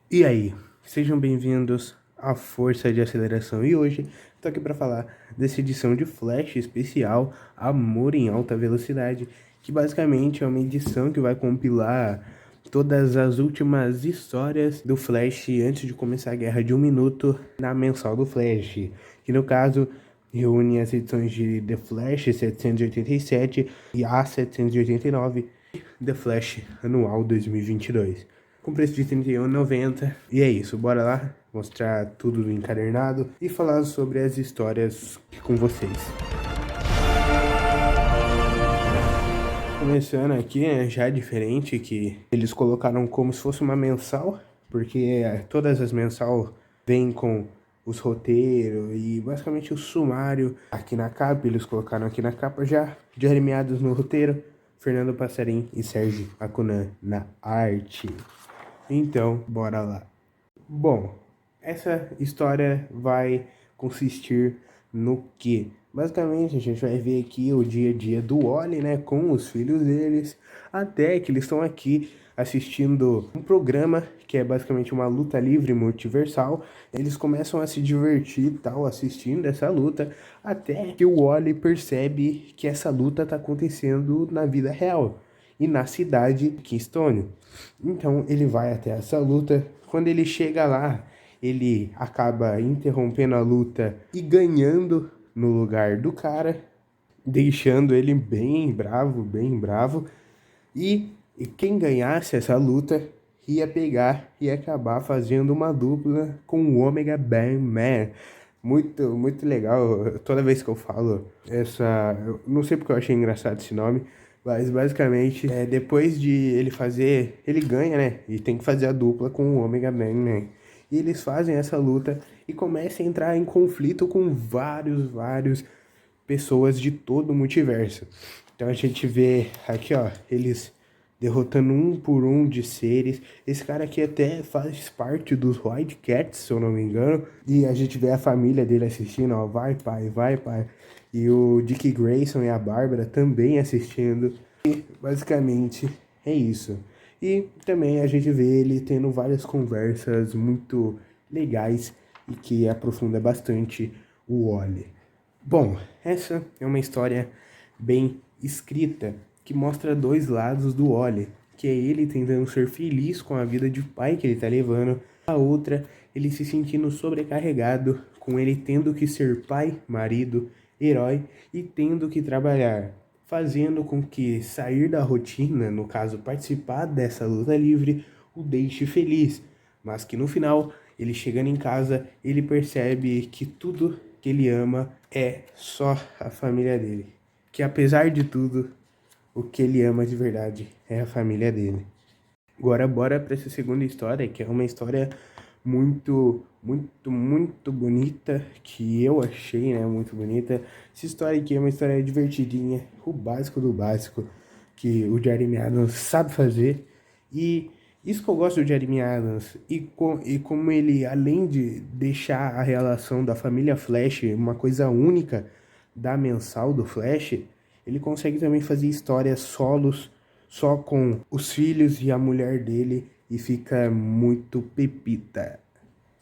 E aí, sejam bem-vindos à Força de Aceleração. E hoje estou aqui para falar dessa edição de Flash especial Amor em Alta Velocidade, que basicamente é uma edição que vai compilar todas as últimas histórias do Flash antes de começar a Guerra de um Minuto na mensal do Flash, que no caso reúne as edições de The Flash 787 e A 789 e The Flash Anual 2022 com preço de R$ 31,90. E é isso, bora lá mostrar tudo no encadernado e falar sobre as histórias com vocês. Começando aqui, já diferente, que eles colocaram como se fosse uma mensal, porque todas as mensal vêm com os roteiros e basicamente o sumário aqui na capa. Eles colocaram aqui na capa já de arremeados no roteiro, Fernando Passarim e Sérgio Acunan na arte. Então, bora lá. Bom, essa história vai consistir no que? Basicamente, a gente vai ver aqui o dia a dia do Wally, né, com os filhos deles, até que eles estão aqui assistindo um programa que é basicamente uma luta livre multiversal. Eles começam a se divertir e tal, assistindo essa luta, até que o Wally percebe que essa luta está acontecendo na vida real e na cidade de Keystone. Então ele vai até essa luta. Quando ele chega lá, ele acaba interrompendo a luta e ganhando no lugar do cara, deixando ele bem bravo, bem bravo. E quem ganhasse essa luta ia pegar e acabar fazendo uma dupla com o Omega Man. Muito legal. Toda vez que eu falo essa. Eu não sei porque eu achei engraçado esse nome. Mas basicamente, depois de ele fazer. Ele ganha, né? E tem que fazer a dupla com o Omega Man, né? E eles fazem essa luta e começam a entrar em conflito com vários pessoas de todo o multiverso. Então a gente vê aqui, ó, eles derrotando um por um de seres. Esse cara aqui até faz parte dos White Cats, se eu não me engano. E a gente vê a família dele assistindo, ó, vai pai, vai pai. E o Dick Grayson e a Bárbara também assistindo. E basicamente é isso. E também a gente vê ele tendo várias conversas muito legais e que aprofunda bastante o Wally. Bom, essa é uma história bem escrita que mostra dois lados do Wally, que é ele tentando ser feliz com a vida de pai que ele tá levando, a outra, ele se sentindo sobrecarregado com ele tendo que ser pai, marido, herói e tendo que trabalhar, fazendo com que sair da rotina, no caso participar dessa luta livre, o deixe feliz, mas que no final, ele chegando em casa, ele percebe que tudo que ele ama é só a família dele. Que apesar de tudo, o que ele ama de verdade é a família dele. Agora bora para essa segunda história, que é uma história muito bonita, que eu achei, né, muito bonita. Essa história aqui é uma história divertidinha, o básico do básico, que o Jeremy Adams sabe fazer. E isso que eu gosto do Jeremy Adams, e como ele, além de deixar a relação da família Flash uma coisa única da mensal do Flash, ele consegue também fazer histórias solos, só com os filhos e a mulher dele, e fica muito pepita.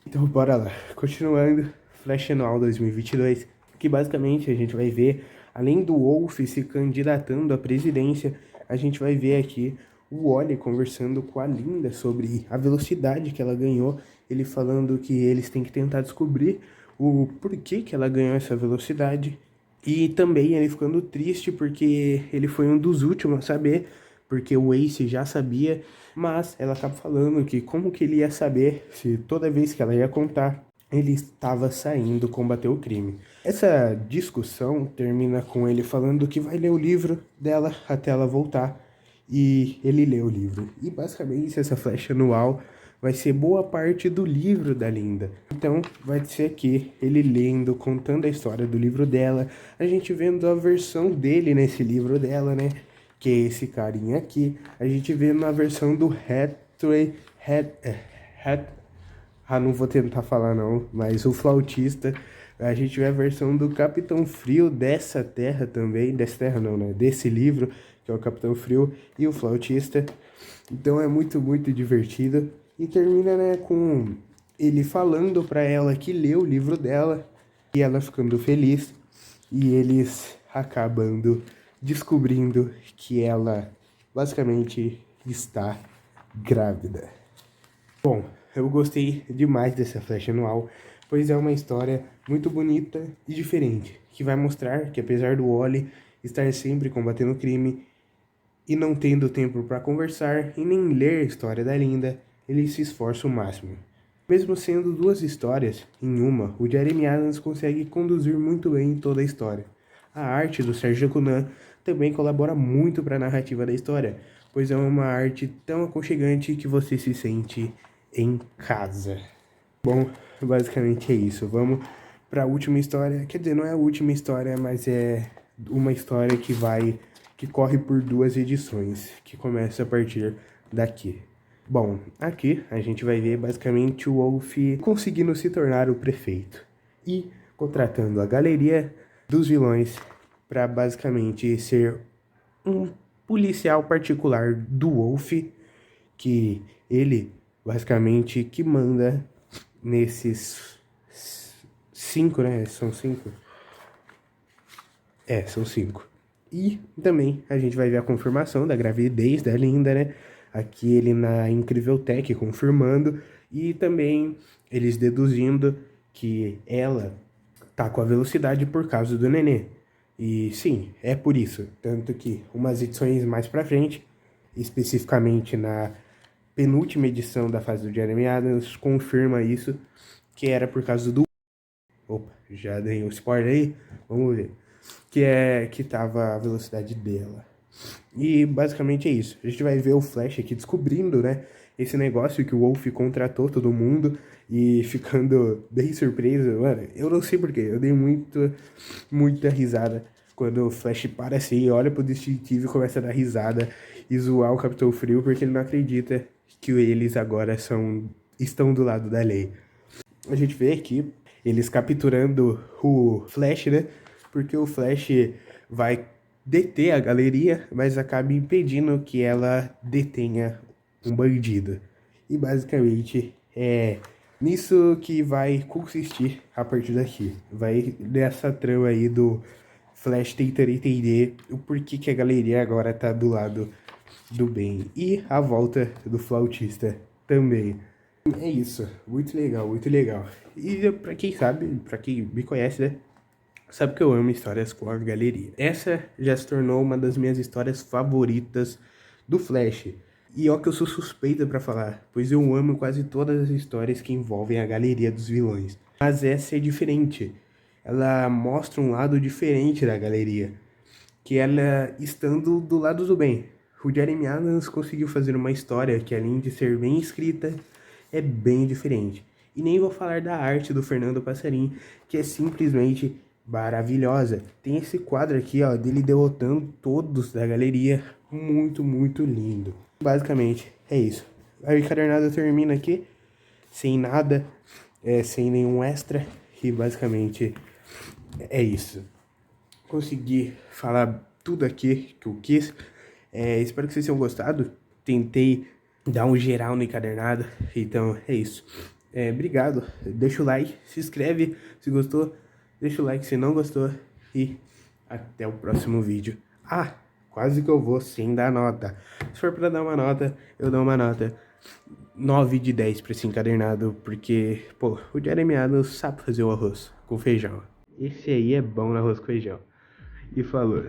Então bora lá, continuando, Flash Anual 2022, que basicamente a gente vai ver, além do Wolf se candidatando à presidência, a gente vai ver aqui o Wally conversando com a Linda sobre a velocidade que ela ganhou, ele falando que eles têm que tentar descobrir o porquê que ela ganhou essa velocidade, e também ele ficando triste porque ele foi um dos últimos a saber, porque o Ace já sabia, mas ela acaba falando que como que ele ia saber se toda vez que ela ia contar, ele estava saindo combater o crime. Essa discussão termina com ele falando que vai ler o livro dela até ela voltar, e ele lê o livro. E basicamente essa flecha anual vai ser boa parte do livro da Linda. Então vai ser aqui ele lendo, contando a história do livro dela, a gente vendo a versão dele nesse livro dela, né? Que é esse carinha aqui. A gente vê na versão do Hathaway, não vou tentar falar não, mas o flautista. A gente vê a versão do Capitão Frio dessa terra também, dessa terra não, né? Desse livro, que é o Capitão Frio e o flautista. Então é muito divertido. E termina, né, com ele falando pra ela que leu o livro dela e ela ficando feliz e eles acabando descobrindo que ela basicamente está grávida. Bom, eu gostei demais dessa flash anual, pois é uma história muito bonita e diferente, que vai mostrar que apesar do Wally estar sempre combatendo o crime e não tendo tempo para conversar e nem ler a história da Linda, ele se esforça o máximo. Mesmo sendo duas histórias em uma, o Jeremy Adams consegue conduzir muito bem toda a história. A arte do Sérgio Cunan também colabora muito para a narrativa da história, pois é uma arte tão aconchegante que você se sente em casa. Bom, basicamente é isso. Vamos para a última história. Quer dizer, não é a última história, mas é uma história que corre por duas edições, que começa a partir daqui. Bom, aqui a gente vai ver basicamente o Wolf conseguindo se tornar o prefeito e contratando a galeria dos vilões para basicamente ser um policial particular do Wolf, que ele basicamente que manda nesses 5, né? São 5? É, são 5. E também a gente vai ver a confirmação da gravidez da Linda, né? Aqui ele na Incrível Tech confirmando e também eles deduzindo que ela tá com a velocidade por causa do nenê. E sim, é por isso. Tanto que umas edições mais pra frente, especificamente na penúltima edição da fase do Jeremy Adams, confirma isso, que era por causa do... Opa, já dei um spoiler aí, vamos ver. Que tava a velocidade dela. E basicamente é isso. A gente vai ver o Flash aqui descobrindo, né, esse negócio que o Wolf contratou todo mundo e ficando bem surpreso. Mano, eu não sei porquê, eu dei muita risada quando o Flash para assim, olha pro detetive e começa a dar risada e zoar o Capitão Frio porque ele não acredita que eles agora estão do lado da lei. A gente vê aqui eles capturando o Flash, né? Porque o Flash vai deter a galeria, mas acaba impedindo que ela detenha um bandido. E basicamente é nisso que vai consistir a partir daqui. Vai nessa trama aí do Flash tentando entender o porquê que a galeria agora tá do lado do bem. E a volta do flautista também. É isso, muito legal, muito legal. E pra quem sabe, pra quem me conhece, né, sabe que eu amo histórias com a galeria. Essa já se tornou uma das minhas histórias favoritas do Flash. E ó que eu sou suspeita pra falar, pois eu amo quase todas as histórias que envolvem a galeria dos vilões. Mas essa é diferente. Ela mostra um lado diferente da galeria, que ela estando do lado do bem. O Jeremy Adams conseguiu fazer uma história que, além de ser bem escrita, é bem diferente. E nem vou falar da arte do Fernando Passarim, que é simplesmente maravilhosa. Tem esse quadro aqui, ó, dele derrotando todos da galeria, muito lindo. Basicamente, é isso. A encadernada termina aqui, sem nada, sem nenhum extra, e basicamente é isso. Consegui falar tudo aqui que eu quis. Espero que vocês tenham gostado. Tentei dar um geral no encadernado. Então é isso. Obrigado. Deixa o like, se inscreve se gostou. Deixa o like se não gostou. E até o próximo vídeo. Ah, quase que eu vou sem dar nota. Se for pra dar uma nota, eu dou uma nota 9 de 10 pra esse encadernado. Porque, pô, o Jeremy Adams sabe fazer o arroz com feijão. Esse aí é bom no arroz com feijão. E falou.